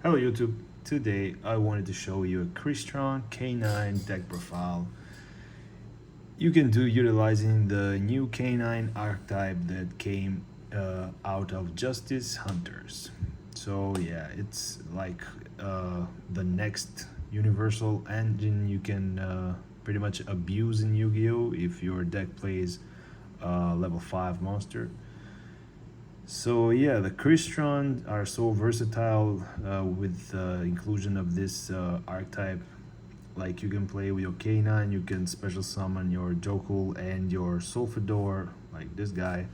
Hello YouTube, today I wanted to show you a Crystron K9 deck profile you can do utilizing the new K9 archetype that came out of Justice Hunters. So yeah, it's like the next universal engine you can pretty much abuse in Yu-Gi-Oh! If your deck plays level 5 monster. So yeah, the Crystron are so versatile with the inclusion of this archetype. Like you can play with your K9, you can special summon your Jokul and your Sulfador, like this guy.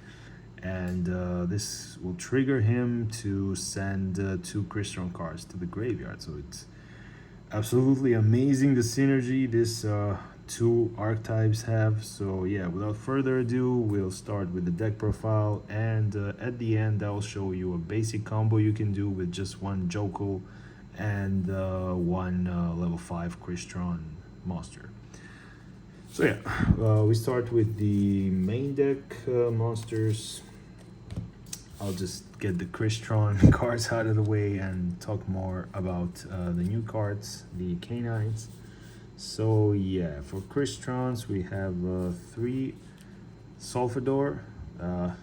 And this will trigger him to send 2 Crystron cards to the graveyard. So it's absolutely amazing the synergy this two archetypes have. So yeah, without further ado, we'll start with the deck profile, and at the end I'll show you a basic combo you can do with just one Jokul and one level 5 Crystron monster. So yeah, we start with the main deck monsters. I'll just get the Crystron cards out of the way and talk more about the new cards, the K9s. So yeah, for Crystrons we have 3 Sulfador.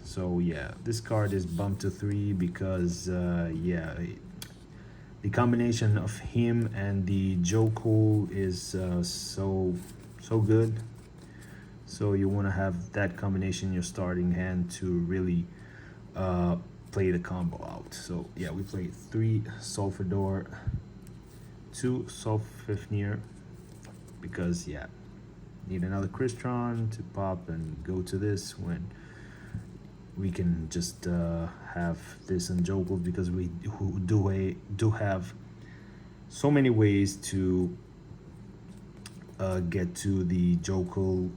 So yeah, this card is bumped to 3 because yeah, the combination of him and the Jokul is so good. So you want to have that combination in your starting hand to really play the combo out. So yeah, we play 3 Sulfador, 2 Sulfefnir, because yeah, need another Crystron to pop and go to this when we can just have this and Jokul, because we do have so many ways to get to the Jokul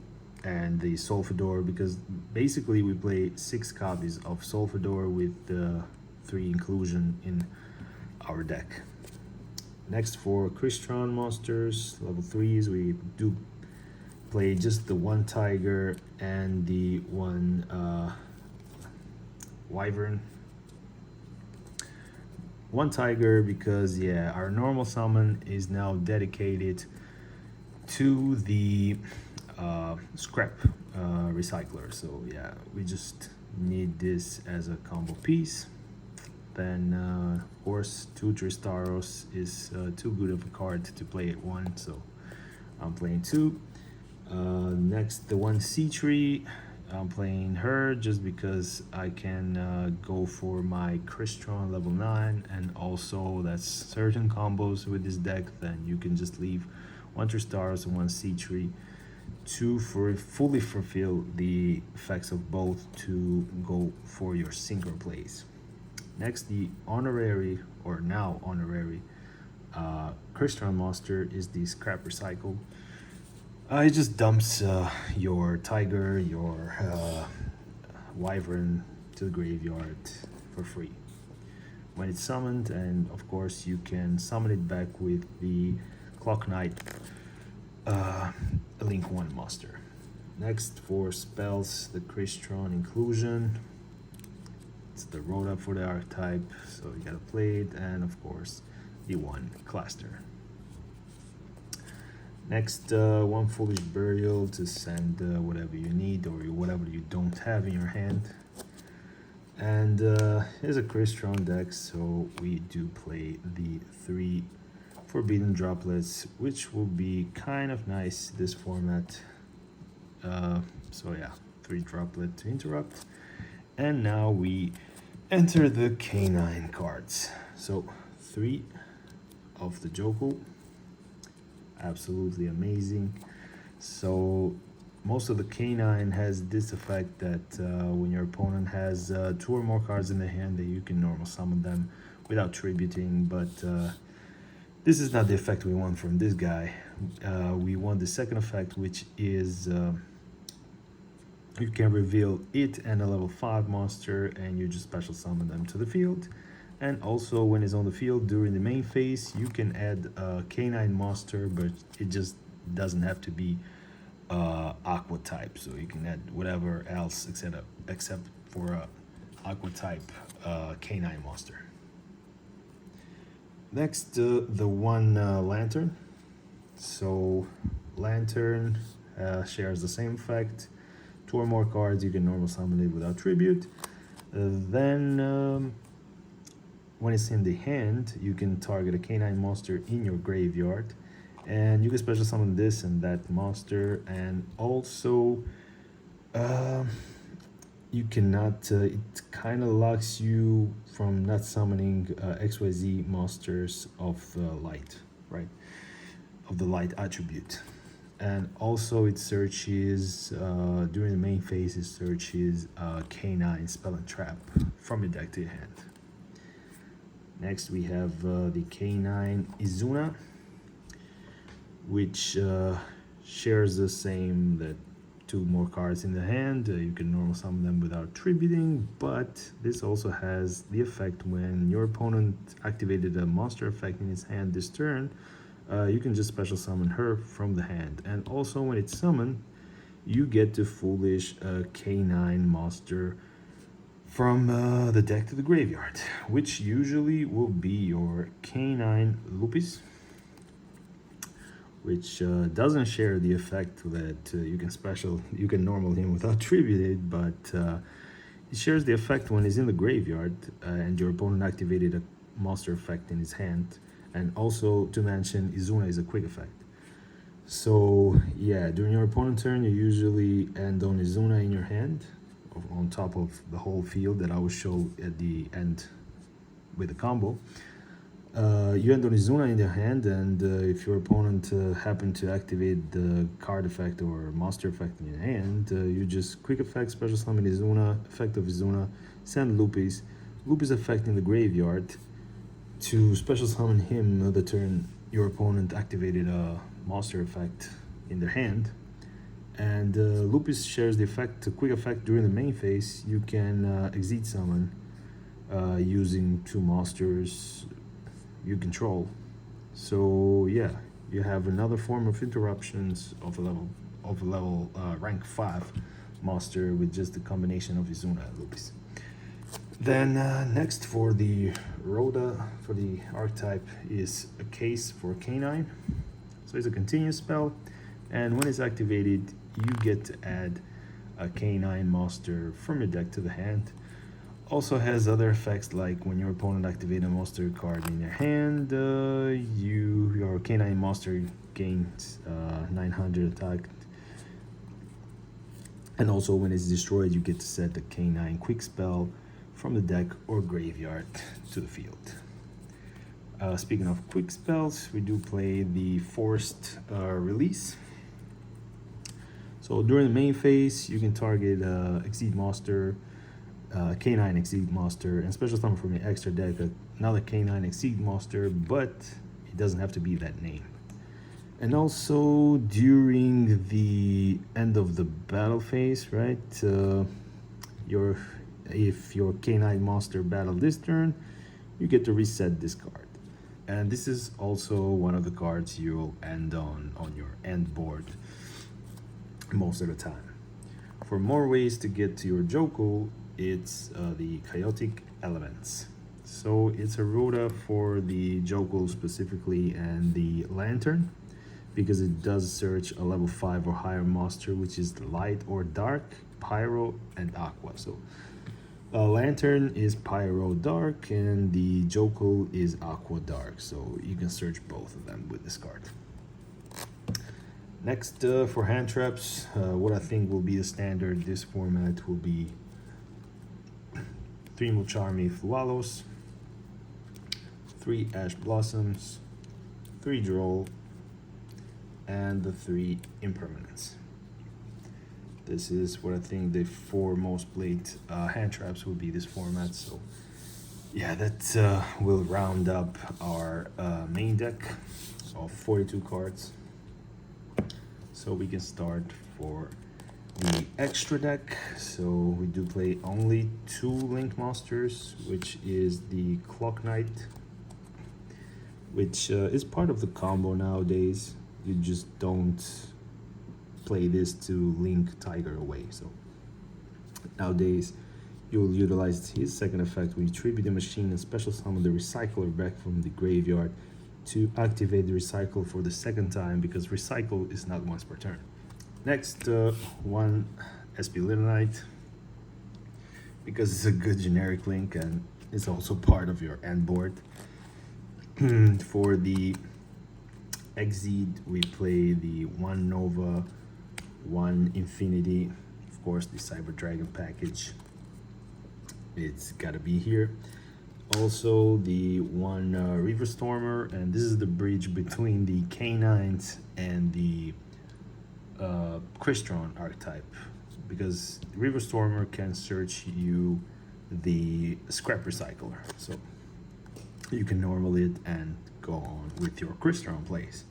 and the Sulfador, because basically we play 6 copies of Sulfador with 3 inclusion in our deck. Next, for Crystron monsters, level 3s, we do play just the 1 Tiger and the 1 Wyvern. 1 Tiger because yeah, our normal summon is now dedicated to the scrap recycler. So yeah, we just need this as a combo piece. Then of course 2 Tristaros is too good of a card to play at 1, so I'm playing 2. Next, the 1 Citree, I'm playing her just because I can go for my Crystron level 9, and also that's certain combos with this deck, then you can just leave 1 Tristaros and 1 Citree to fully fulfill the effects of both to go for your synchro plays. Next, the honorary, or now honorary, Crystron monster is the scrap recycle. It just dumps your Tiger, your Wyvern to the graveyard for free when it's summoned, and of course you can summon it back with the Clockwork Knight Link 1 monster. Next, for spells, the Crystron Inclusion. It's the road up for the archetype, so you gotta play it, and of course the 1 Cluster. Next, 1 Foolish Burial to send whatever you need or whatever you don't have in your hand. And here's a Crystron deck, so we do play the 3 Forbidden Droplets, which will be kind of nice this format. So yeah, 3 Droplet to interrupt. And now we enter the K9 cards. So 3 of the Jokul, absolutely amazing. So most of the K9 has this effect that when your opponent has 2 or more cards in the hand, that you can normal summon them without tributing, but this is not the effect we want from this guy. We want the second effect, which is you can reveal it and a level 5 monster, and you just special summon them to the field. And also, when it's on the field during the main phase, you can add a K9 monster, but it just doesn't have to be aqua type. So you can add whatever else except for a aqua type K9 monster. Next, the one Lantern. So Lantern shares the same effect. 2 or more cards, you can normal summon it without tribute. Then when it's in the hand, you can target a K9 monster in your graveyard, and you can special summon this and that monster. And also you cannot it kind of locks you from not summoning XYZ monsters of light, right, of the light attribute. And also it searches during the main phase, it searches K9 spell and trap from your deck to your hand. Next we have the K9 Izuna, which shares the same, that 2 more cards in the hand. You can normal summon them without tributing, but this also has the effect when your opponent activated a monster effect in his hand this turn, you can just special summon her from the hand. And also when it's summoned, you get to foolish K9 monster from the deck to the graveyard, which usually will be your K9 Lupis, which doesn't share the effect that you can normal him without tributed, but it shares the effect when he's in the graveyard and your opponent activated a monster effect in his hand. And also to mention, Izuna is a quick effect. So yeah, during your opponent's turn, you usually end on Izuna in your hand, on top of the whole field that I will show at the end with the combo. You end on Izuna in your hand, and if your opponent happen to activate the card effect or monster effect in your hand, you just quick effect, special summon Izuna, effect of Izuna, send Lupis, Lupis effect in the graveyard to special summon him the turn your opponent activated a monster effect in their hand. And Lupis shares the effect, a quick effect during the main phase. You can exit summon using 2 monsters you control. So yeah, you have another form of interruptions of a level rank 5 monster with just the combination of Izuna and Lupis. Then next for the Rhoda, for the archetype, is a case for K9. So it's a continuous spell, and when it's activated, you get to add a K9 monster from your deck to the hand. Also has other effects, like when your opponent activates a monster card in your hand, your K9 monster gains 900 attack. And also when it's destroyed, you get to set the K9 quick spell from the deck or graveyard to the field. Speaking of quick spells, we do play the forced release. So during the main phase, you can target Exceed Monster, K9 Exceed Monster, and special summon from your extra deck another K9 Exceed Monster, but it doesn't have to be that name. And also during the end of the battle phase, right? If your K9 monster battled this turn, you get to reset this card. And this is also one of the cards you'll end on your end board most of the time. For more ways to get to your Jokul, it's the Chaotic Elements. So it's a Rhoda for the Jokul specifically and the Lantern, because it does search a level 5 or higher monster, which is light or dark, pyro, and aqua. So Lantern is pyro dark and the Jokul is aqua dark, so you can search both of them with this card. Next, for hand traps, what I think will be the standard this format will be 3 Mulcharmy Fuwalos, 3 Ash Blossoms, 3 Droll, and the 3 Impermanence. This is what I think the 4 most played hand traps will be this format. So yeah, that will round up our main deck of 42 cards. So we can start for the extra deck. So we do play only 2 Link monsters, which is the Clockwork Knight, which is part of the combo nowadays. You just don't play this to link Tiger away. So nowadays You'll utilize his second effect when you tribute the machine and special summon the recycler back from the graveyard to activate the recycle for the second time, because recycle is not once per turn. Next, one SP Little Knight, because it's a good generic link and it's also part of your end board. For the Exceed, we play the one Nova, one Infinity, of course the Cyber Dragon package. It's gotta be here. Also the one River Stormer, and this is the bridge between the K9s and the Crystron archetype, because River Stormer can search you the Scrap Recycler, so you can normal it and go on with your Crystron plays.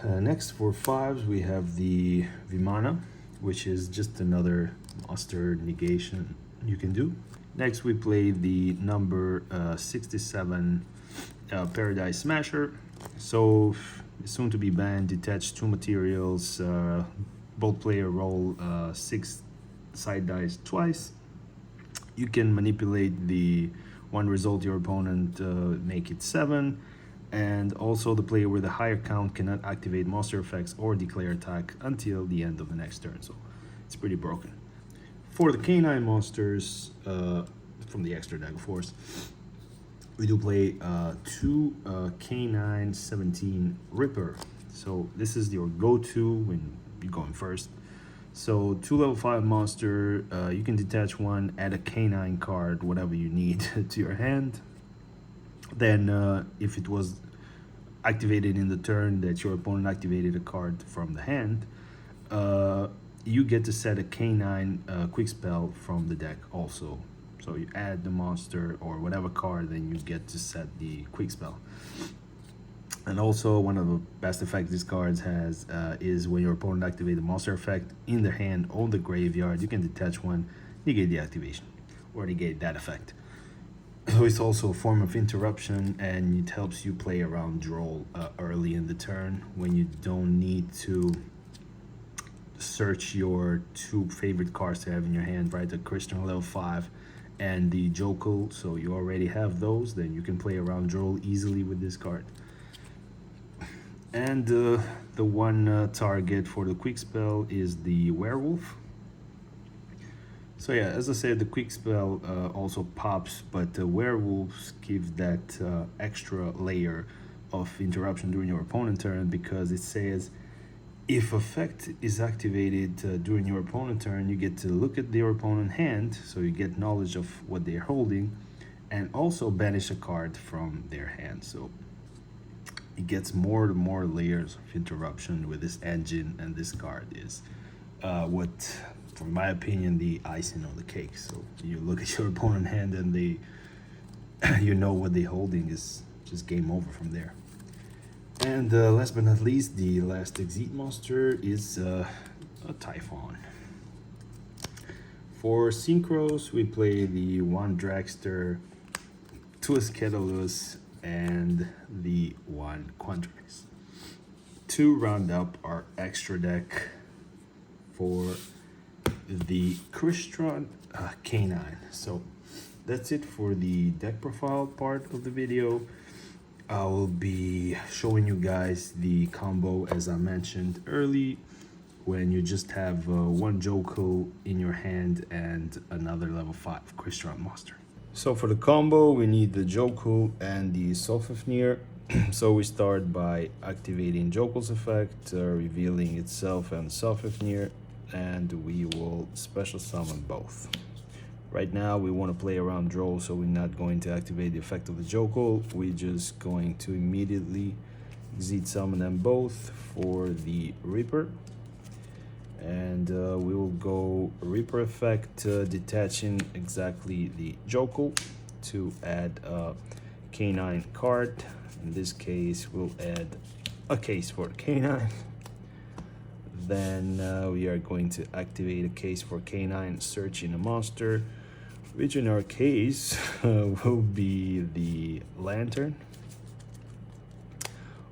Next, for 5s, we have the Vimana, which is just another monster negation you can do. Next, we play the number 67 Paradise Smasher. So, soon to be banned, detach 2 materials, both player roll 6 side dice twice. You can manipulate the one result your opponent, make it 7. And also the player with a higher count cannot activate monster effects or declare attack until the end of the next turn. So, it's pretty broken. For the K9 monsters, from the extra deck, of course, we do play 2 K9-17 Ripper. So this is your go-to when you're going first. So 2 level 5 monster, you can detach 1, add a K9 card, whatever you need, to your hand. Then if it was activated in the turn that your opponent activated a card from the hand, you get to set a K9 quick spell from the deck also. So you add the monster or whatever card, then you get to set the quick spell. And also one of the best effects this card has is when your opponent activates a monster effect in their hand or the graveyard, you can detach 1, negate the activation, or negate that effect. So it's also a form of interruption, and it helps you play around Droll early in the turn when you don't need to search your 2 favorite cards to have in your hand, right? The Crystron Ḻ5 and the Jokul. So you already have those, then you can play around Droll easily with this card. And the one target for the quick spell is the Werewolf. So yeah, as I said, the quick spell also pops, but the Werewolves give that extra layer of interruption during your opponent's turn, because it says if effect is activated during your opponent's turn, you get to look at their opponent's hand, so you get knowledge of what they're holding, and also banish a card from their hand. So it gets more and more layers of interruption with this engine, and this card is what, in my opinion, the icing on the cake. So you look at your opponent's hand and they, you know what they're holding, is just game over from there. And last but not least, the last Exit monster is a TY-PHON. For synchros, we play the one Dragster, 2 Eleskeletus, and the one Quandrax. To round up our extra deck for the Crystron K9. So that's it for the deck profile part of the video. I will be showing you guys the combo, as I mentioned early, when you just have one Jokul in your hand and another level 5 Crystron monster. So for the combo, we need the Jokul and the Sulfefnir. So we start by activating Jokul's effect, revealing itself and Sulfefnir, and we will special summon both. Right now we want to play around Droll, so we're not going to activate the effect of the Jokul. We're just going to immediately Exit summon them both for the Reaper. And we will go Reaper effect, detaching exactly the Jokul to add a K9 card. In this case, we'll add a case for K9. Then we are going to activate a case for K9, searching a monster, which in our case will be the Lantern.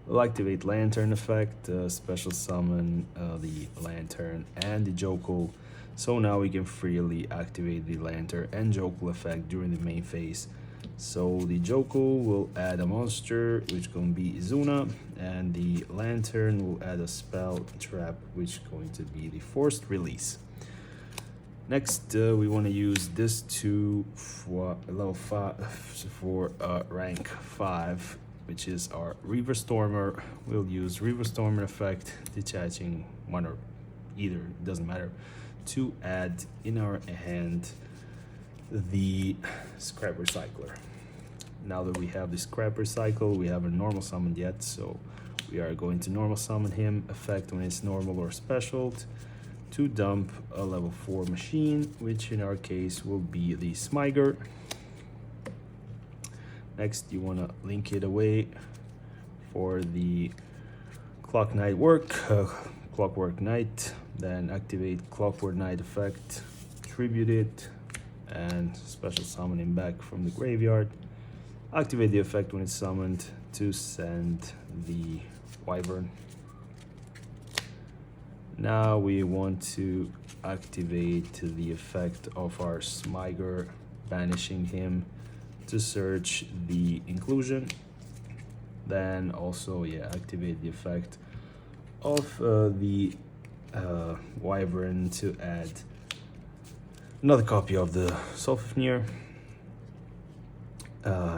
We'll activate Lantern effect, special summon the Lantern and the Jokul, So now we can freely activate the Lantern and Jokul effect during the main phase. So the Jokul will add a monster, which gonna be Izuna, and the Lantern will add a spell trap, which is going to be the forced release. Next, we want to use this two for level 5 for rank 5, which is our Reaver Stormer. We'll use Reaver Stormer effect, detaching one or either, doesn't matter, to add in our hand the Scrap Recycler. Now that we have the Scrap Recycle, we haven't normal summoned yet, so we are going to normal summon him, effect when it's normal or special, to dump a level 4 machine, which in our case will be the Smiger. Next, you want to link it away for the Clockwork Knight, then activate Clockwork Knight effect, tribute it, and special summon him back from the graveyard. Activate the effect when it's summoned to send the Wyvern. Now we want to activate the effect of our Smiger, banishing him to search the Inclusion. Then also, activate the effect of the Wyvern to add another copy of the Sulfefnir.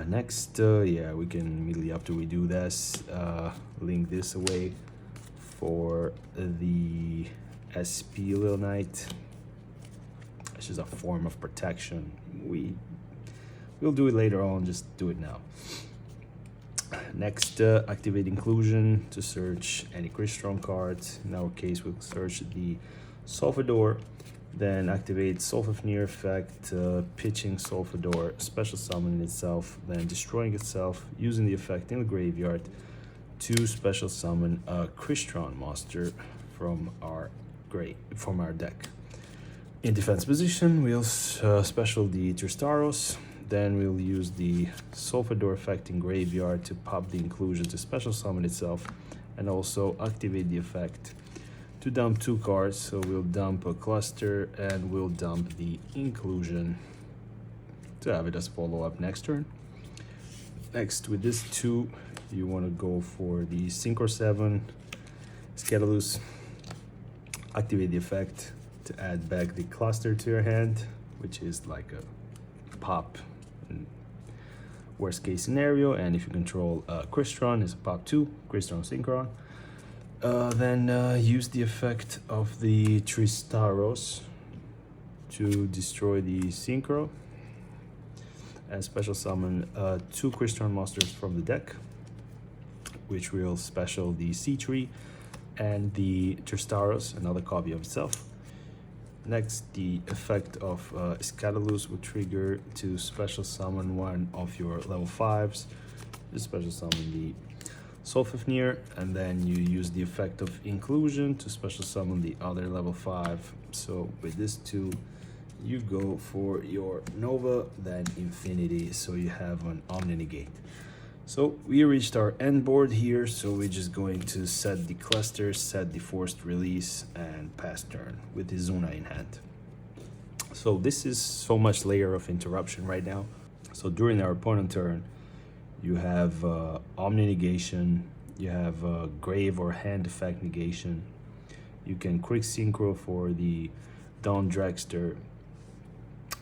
Next, we can immediately after we do this, link this away for the SP Lil Knight, which is a form of protection. We'll do it later on, just do it now. Next, activate Inclusion to search any Crystron cards. In our case, we'll search the Sulfador. Then activate Sulfefnir effect, pitching Sulfador, special summon itself, then destroying itself, using the effect in the graveyard to special summon a Crystron monster from our deck. In defense position, we'll special the Tristaros. Then we'll use the Sulfador effect in graveyard to pop the Inclusion to special summon itself, and also activate the effect to dump 2 cards. So we'll dump a Cluster and we'll dump the Inclusion to have it as follow-up next turn. Next, with this 2, you want to go for the Synchro 7 Eleskeletus. Activate the effect to add back the Cluster to your hand, which is like a pop in worst case scenario. And if you control Crystron, it's a pop 2, Crystron Synchron. Then use the effect of the Tristaros to destroy the Synchro and special summon 2 Crystron monsters from the deck, which will special the Citree and the Tristaros, another copy of itself. Next, the effect of Eleskeletus will trigger to special summon one of your level 5s. Just special summon the Sulfefnir, and then you use the effect of Inclusion to special summon the other level 5. So with this 2, you go for your Nova, then Infinity, so you have an Omni Negate. So we reached our end board here, so we're just going to set the Cluster, set the forced release, and pass turn with the Izuna in hand. So this is so much layer of interruption right now. So during our opponent turn, you have Omni Negation, you have Grave or Hand Effect Negation. You can Quick Synchro for the Dawn Dragster.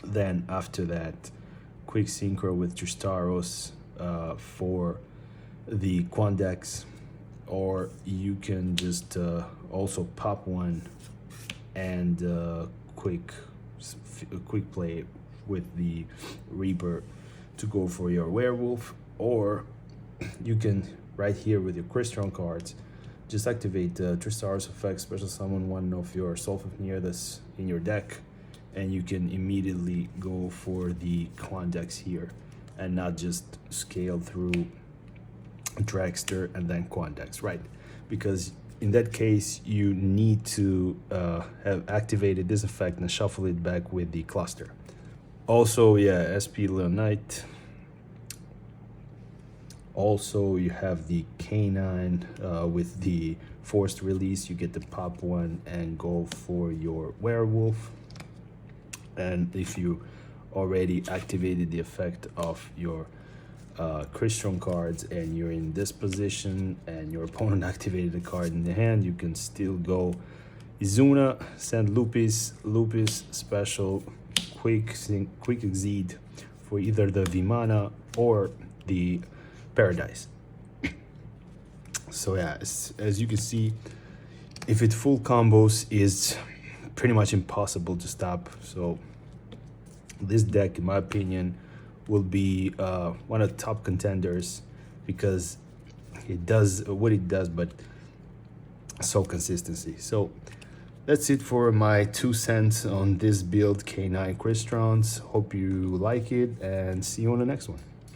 Then after that, Quick Synchro with Tristaros for the Quandex, or you can just also pop one and quick play with the Reaper to go for your Werewolf, or you can right here with your Crystron cards just activate Tristaros effect, special summon one of your Sulfefnir that's in your deck, and you can immediately go for the Quandex here and not just scale through Dragster and then Quandex, right? Because in that case, you need to have activated this effect and shuffle it back with the Cluster. Also, SP Lil Knight. Also, you have the K9 with the forced release. You get the pop one and go for your Werewolf. And if you already activated the effect of your Crystron cards and you're in this position and your opponent activated a card in the hand, you can still go Izuna, send Lupis, special, quick exceed for either the Vimana or the Paradise. So yeah, as you can see, if it full combos, is pretty much impossible to stop. So this deck, in my opinion, will be one of the top contenders because it does what it does, but so consistency. So that's it for my 2 cents on this build, K9 Crystrons. Hope you like it and see you on the next one.